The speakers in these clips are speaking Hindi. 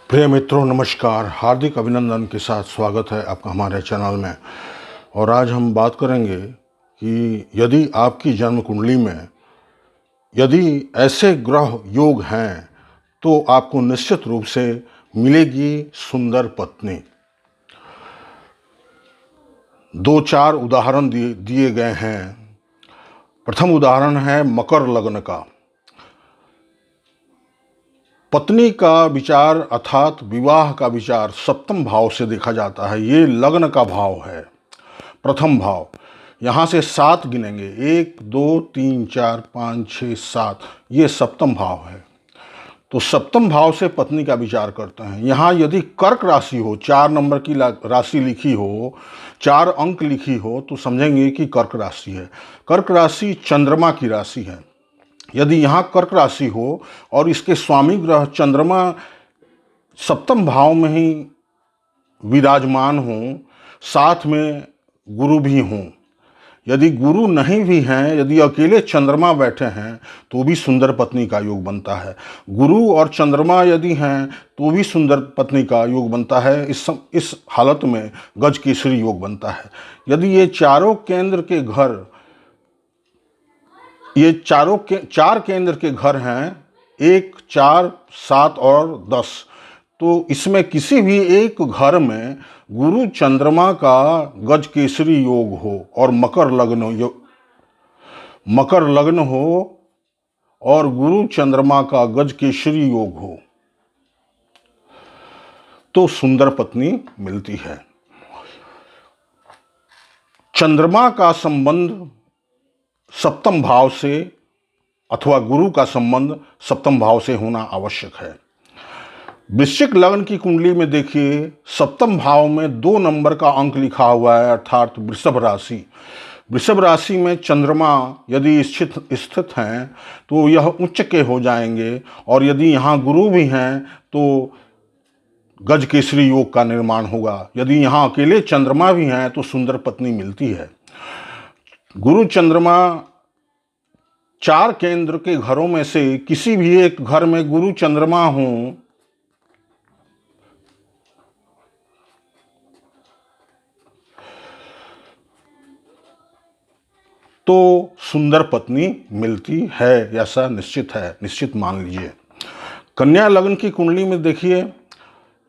प्रिय मित्रों नमस्कार, हार्दिक अभिनंदन के साथ स्वागत है आपका हमारे चैनल में। और आज हम बात करेंगे कि यदि आपकी जन्म कुंडली में यदि ऐसे ग्रह योग हैं तो आपको निश्चित रूप से मिलेगी सुंदर पत्नी। दो चार उदाहरण दिए गए हैं। प्रथम उदाहरण है मकर लग्न का। पत्नी का विचार अर्थात विवाह का विचार सप्तम भाव से देखा जाता है। ये लग्न का भाव है, प्रथम भाव। यहाँ से 7 गिनेंगे, 1 2 3 4 5 6 7, ये सप्तम भाव है। तो सप्तम भाव से पत्नी का विचार करते हैं। यहाँ यदि कर्क राशि हो, 4 नंबर की राशि लिखी हो, 4 अंक लिखी हो, तो समझेंगे कि कर्क राशि है। कर्क राशि चंद्रमा की राशि है। यदि यहाँ कर्क राशि हो और इसके स्वामी ग्रह चंद्रमा सप्तम भाव में ही विराजमान हो, साथ में गुरु भी हों, यदि गुरु नहीं भी हैं, यदि अकेले चंद्रमा बैठे हैं तो भी सुंदर पत्नी का योग बनता है। गुरु और चंद्रमा यदि हैं तो भी सुंदर पत्नी का योग बनता है। इस हालत में गज केसरी योग बनता है। यदि ये चार केंद्र के घर हैं, 1 4 7 और 10, तो इसमें किसी भी एक घर में गुरु चंद्रमा का गज केसरी योग हो और मकर लग्न हो और गुरु चंद्रमा का गज केसरी योग हो तो सुंदर पत्नी मिलती है। चंद्रमा का संबंध सप्तम भाव से अथवा गुरु का संबंध सप्तम भाव से होना आवश्यक है। वृश्चिक लग्न की कुंडली में देखिए, सप्तम भाव में 2 नंबर का अंक लिखा हुआ है, अर्थात वृषभ राशि। वृषभ राशि में चंद्रमा यदि स्थित हैं तो यह उच्च के हो जाएंगे, और यदि यहाँ गुरु भी हैं तो गज केसरी योग का निर्माण होगा। यदि यहाँ अकेले चंद्रमा भी हैं तो सुंदर पत्नी मिलती है। गुरु चंद्रमा 4 केंद्र के घरों में से किसी भी एक घर में गुरु चंद्रमा हो तो सुंदर पत्नी मिलती है, ऐसा निश्चित है, निश्चित मान लीजिए। कन्या लग्न की कुंडली में देखिए,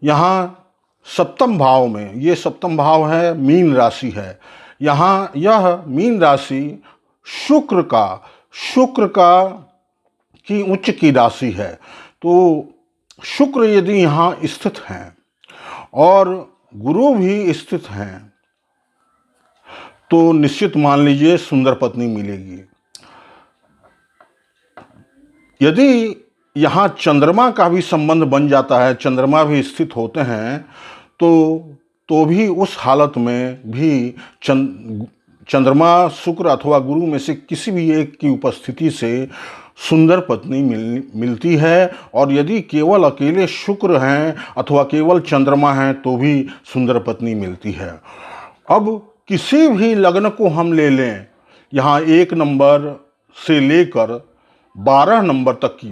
यहाँ सप्तम भाव में, ये सप्तम भाव है, मीन राशि है। यहाँ यह मीन राशि शुक्र का की उच्च की राशि है। तो शुक्र यदि यहाँ स्थित हैं और गुरु भी स्थित हैं तो निश्चित मान लीजिए सुंदर पत्नी मिलेगी। यदि यहाँ चंद्रमा का भी संबंध बन जाता है, चंद्रमा भी स्थित होते हैं, तो भी उस हालत में भी चंद्रमा शुक्र अथवा गुरु में से किसी भी एक की उपस्थिति से सुंदर पत्नी मिलती है। और यदि केवल अकेले शुक्र हैं अथवा केवल चंद्रमा हैं तो भी सुंदर पत्नी मिलती है। अब किसी भी लग्न को हम ले लें, यहाँ 1 नंबर से लेकर 12 नंबर तक की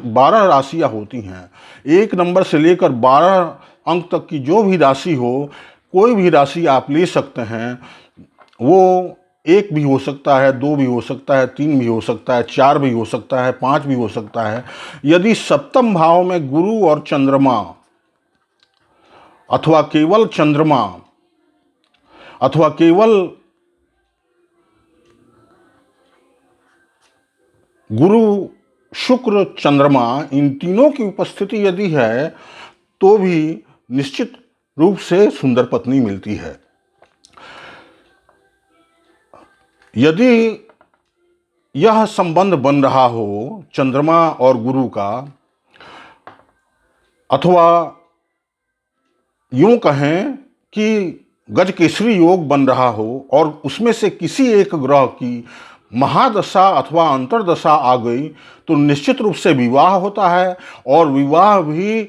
12 राशियाँ होती हैं। 1 नंबर से लेकर 12 अंक तक की जो भी राशि हो, कोई भी राशि आप ले सकते हैं। वो 1 भी हो सकता है, 2 भी हो सकता है, 3 भी हो सकता है, 4 भी हो सकता है, 5 भी हो सकता है। यदि सप्तम भाव में गुरु और चंद्रमा अथवा केवल चंद्रमा अथवा केवल गुरु शुक्र चंद्रमा, इन तीनों की उपस्थिति यदि है तो भी निश्चित रूप से सुंदर पत्नी मिलती है। यदि यह संबंध बन रहा हो चंद्रमा और गुरु का, अथवा यूं कहें कि गज केसरी योग बन रहा हो और उसमें से किसी एक ग्रह की महादशा अथवा अंतर्दशा आ गई, तो निश्चित रूप से विवाह होता है। और विवाह में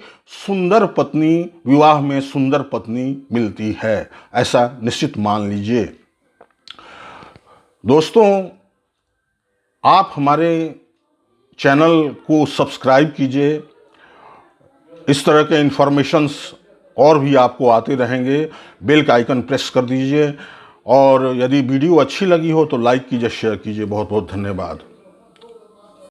सुंदर पत्नी मिलती है, ऐसा निश्चित मान लीजिए। दोस्तों, आप हमारे चैनल को सब्सक्राइब कीजिए, इस तरह के इन्फॉर्मेशंस और भी आपको आते रहेंगे। बेल का आइकन प्रेस कर दीजिए और यदि वीडियो अच्छी लगी हो तो लाइक कीजिए, शेयर कीजिए। बहुत बहुत धन्यवाद।